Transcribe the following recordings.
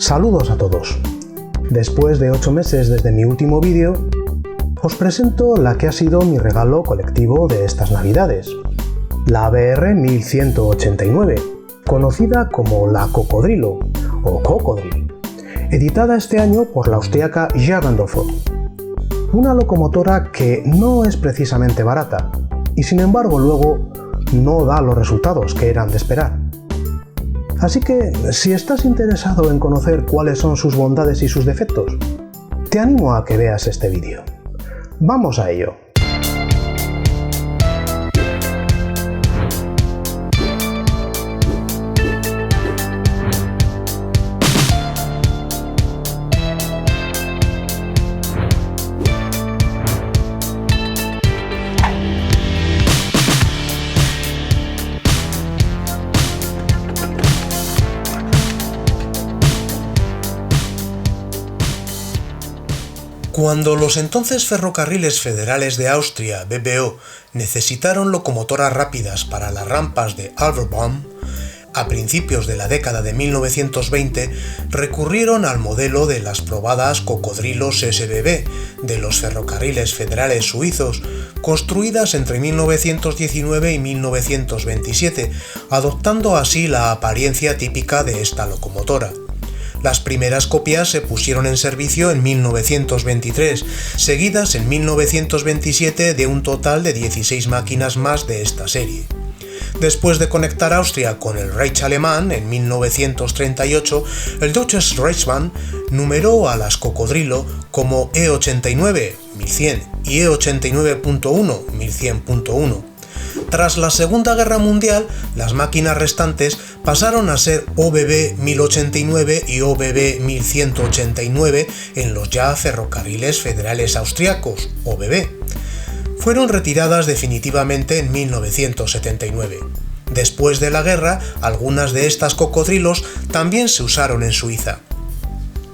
Saludos a todos. Después de 8 meses desde mi último vídeo, os presento la que ha sido mi regalo colectivo de estas navidades, la BR 1189, conocida como la Cocodrilo o Cocodril, editada este año por la austríaca Jagendorfer. Una locomotora que no es precisamente barata y sin embargo luego no da los resultados que eran de esperar. Así que, si estás interesado en conocer cuáles son sus bondades y sus defectos, te animo a que veas este vídeo. ¡Vamos a ello! Cuando los entonces Ferrocarriles Federales de Austria, BBO, necesitaron locomotoras rápidas para las rampas de Alverbaum, a principios de la década de 1920 recurrieron al modelo de las probadas Cocodrilos SBB de los Ferrocarriles Federales Suizos, construidas entre 1919 y 1927, adoptando así la apariencia típica de esta locomotora. Las primeras copias se pusieron en servicio en 1923, seguidas en 1927 de un total de 16 máquinas más de esta serie. Después de conectar Austria con el Reich alemán en 1938, el Deutsches Reichsbahn numeró a las Cocodrilo como E89 1100 y E89.1 1100.1. Tras la Segunda Guerra Mundial, las máquinas restantes pasaron a ser OBB 1089 y OBB 1189 en los ya Ferrocarriles Federales Austriacos, OBB. Fueron retiradas definitivamente en 1979. Después de la guerra, algunas de estas cocodrilos también se usaron en Suiza.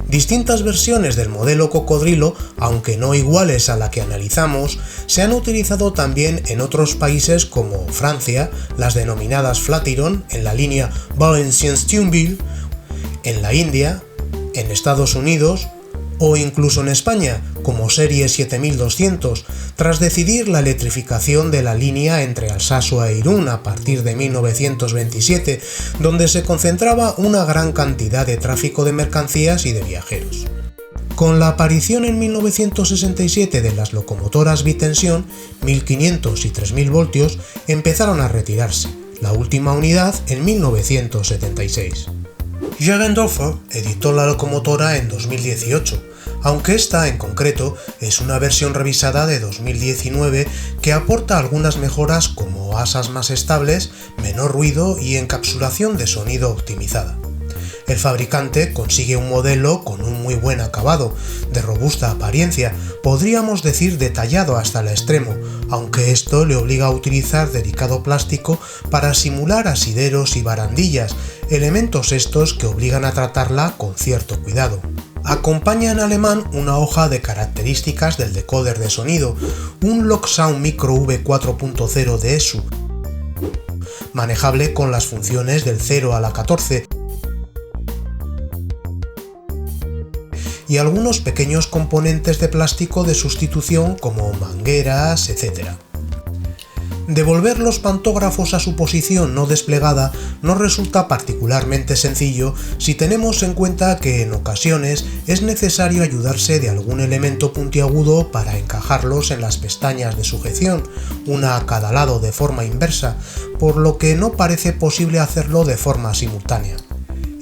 Distintas versiones del modelo Cocodrilo, aunque no iguales a la que analizamos, se han utilizado también en otros países como Francia, las denominadas Flatiron en la línea Valenciennes-Thionville, en la India, en Estados Unidos o incluso en España como serie 7200, tras decidir la electrificación de la línea entre Alsasua e Irún a partir de 1927, donde se concentraba una gran cantidad de tráfico de mercancías y de viajeros. Con la aparición en 1967 de las locomotoras bitensión, 1500 y 3000 voltios empezaron a retirarse, la última unidad en 1976. Jagendorfer editó la locomotora en 2018, aunque esta en concreto es una versión revisada de 2019 que aporta algunas mejoras como asas más estables, menor ruido y encapsulación de sonido optimizada. El fabricante consigue un modelo con un muy buen acabado, de robusta apariencia, podríamos decir detallado hasta el extremo, aunque esto le obliga a utilizar delicado plástico para simular asideros y barandillas, elementos estos que obligan a tratarla con cierto cuidado. Acompaña en alemán una hoja de características del decoder de sonido, un Loksound Micro V4.0 de ESU, manejable con las funciones del 0 a la 14, y algunos pequeños componentes de plástico de sustitución como mangueras, etc. Devolver los pantógrafos a su posición no desplegada no resulta particularmente sencillo si tenemos en cuenta que en ocasiones es necesario ayudarse de algún elemento puntiagudo para encajarlos en las pestañas de sujeción, una a cada lado de forma inversa, por lo que no parece posible hacerlo de forma simultánea.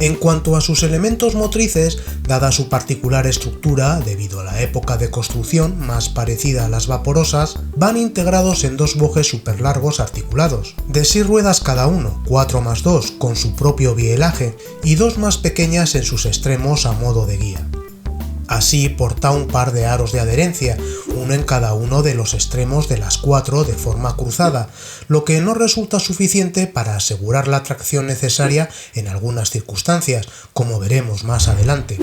En cuanto a sus elementos motrices, dada su particular estructura, debido a la época de construcción más parecida a las vaporosas, van integrados en dos bojes superlargos articulados, de 6 ruedas cada uno, 4 más 2 con su propio bielaje y 2 más pequeñas en sus extremos a modo de guía. Así porta un par de aros de adherencia, uno en cada uno de los extremos de las 4 de forma cruzada, lo que no resulta suficiente para asegurar la tracción necesaria en algunas circunstancias, como veremos más adelante.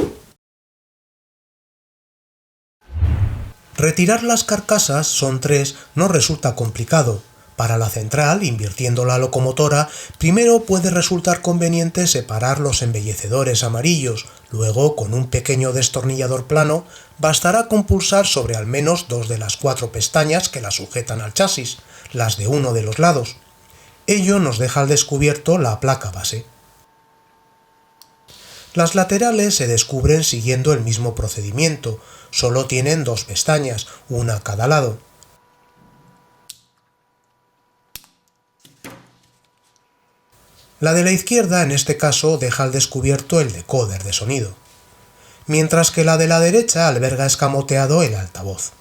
Retirar las carcasas, son 3, no resulta complicado. Para la central, invirtiendo la locomotora, primero puede resultar conveniente separar los embellecedores amarillos, luego con un pequeño destornillador plano bastará con pulsar sobre al menos 2 de las 4 pestañas que la sujetan al chasis, las de uno de los lados. Ello nos deja al descubierto la placa base. Las laterales se descubren siguiendo el mismo procedimiento, solo tienen 2 pestañas, una a cada lado. La de la izquierda, en este caso, deja al descubierto el decoder de sonido, mientras que la de la derecha alberga escamoteado el altavoz.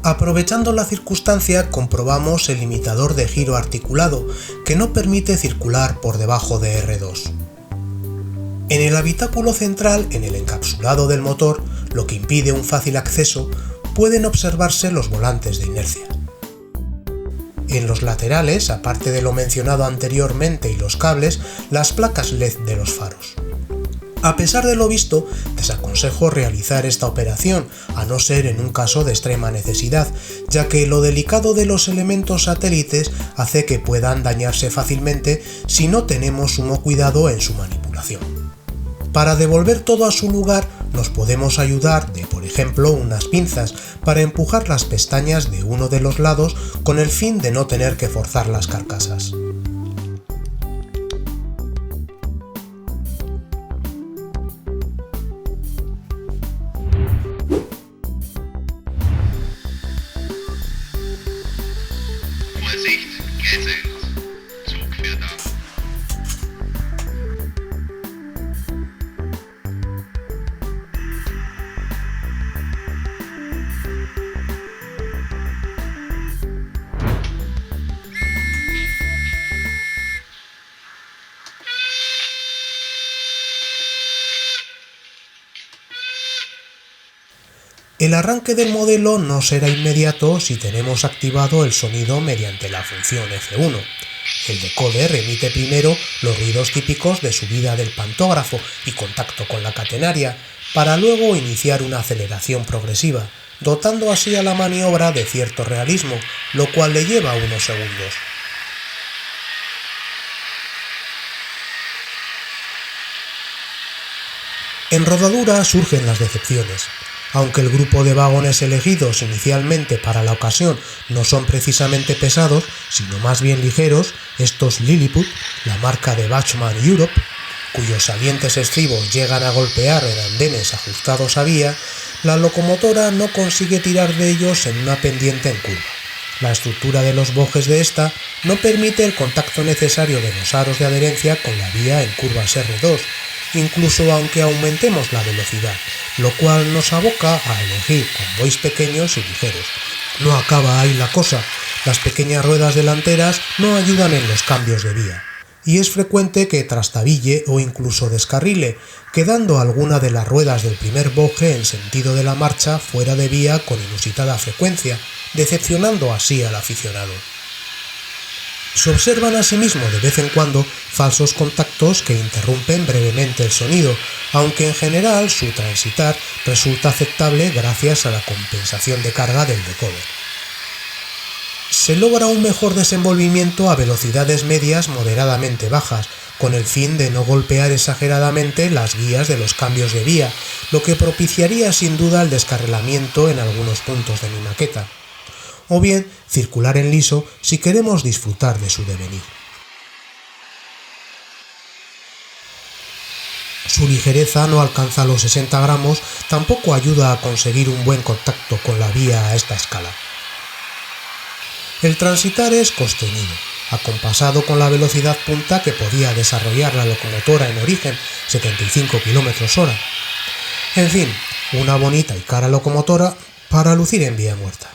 Aprovechando la circunstancia, comprobamos el limitador de giro articulado, que no permite circular por debajo de R2. En el habitáculo central, en el encapsulado del motor, lo que impide un fácil acceso, pueden observarse los volantes de inercia. En los laterales, aparte de lo mencionado anteriormente y los cables, las placas LED de los faros. A pesar de lo visto, desaconsejo realizar esta operación, a no ser en un caso de extrema necesidad, ya que lo delicado de los elementos satélites hace que puedan dañarse fácilmente si no tenemos sumo cuidado en su manipulación. Para devolver todo a su lugar, nos podemos ayudar de, por ejemplo, unas pinzas para empujar las pestañas de uno de los lados con el fin de no tener que forzar las carcasas. El arranque del modelo no será inmediato si tenemos activado el sonido mediante la función F1. El decoder emite primero los ruidos típicos de subida del pantógrafo y contacto con la catenaria, para luego iniciar una aceleración progresiva, dotando así a la maniobra de cierto realismo, lo cual le lleva unos segundos. En rodadura surgen las decepciones. Aunque el grupo de vagones elegidos inicialmente para la ocasión no son precisamente pesados, sino más bien ligeros, estos Lilliput, la marca de Bachmann Europe, cuyos salientes estribos llegan a golpear en andenes ajustados a vía, la locomotora no consigue tirar de ellos en una pendiente en curva. La estructura de los bojes de esta no permite el contacto necesario de los aros de adherencia con la vía en curvas R2, incluso aunque aumentemos la velocidad, lo cual nos aboca a elegir convoys pequeños y ligeros. No acaba ahí la cosa, las pequeñas ruedas delanteras no ayudan en los cambios de vía, y es frecuente que trastabille o incluso descarrile, quedando alguna de las ruedas del primer boje en sentido de la marcha fuera de vía con inusitada frecuencia, decepcionando así al aficionado. Se observan asimismo de vez en cuando falsos contactos que interrumpen brevemente el sonido, aunque en general su transitar resulta aceptable gracias a la compensación de carga del decoder. Se logra un mejor desenvolvimiento a velocidades medias moderadamente bajas, con el fin de no golpear exageradamente las guías de los cambios de vía, lo que propiciaría sin duda el descarrilamiento en algunos puntos de mi maqueta, o bien circular en liso si queremos disfrutar de su devenir. Su ligereza no alcanza los 60 gramos, tampoco ayuda a conseguir un buen contacto con la vía a esta escala. El transitar es costeñido, acompasado con la velocidad punta que podía desarrollar la locomotora en origen, 75 km/h. En fin, una bonita y cara locomotora para lucir en vía muerta.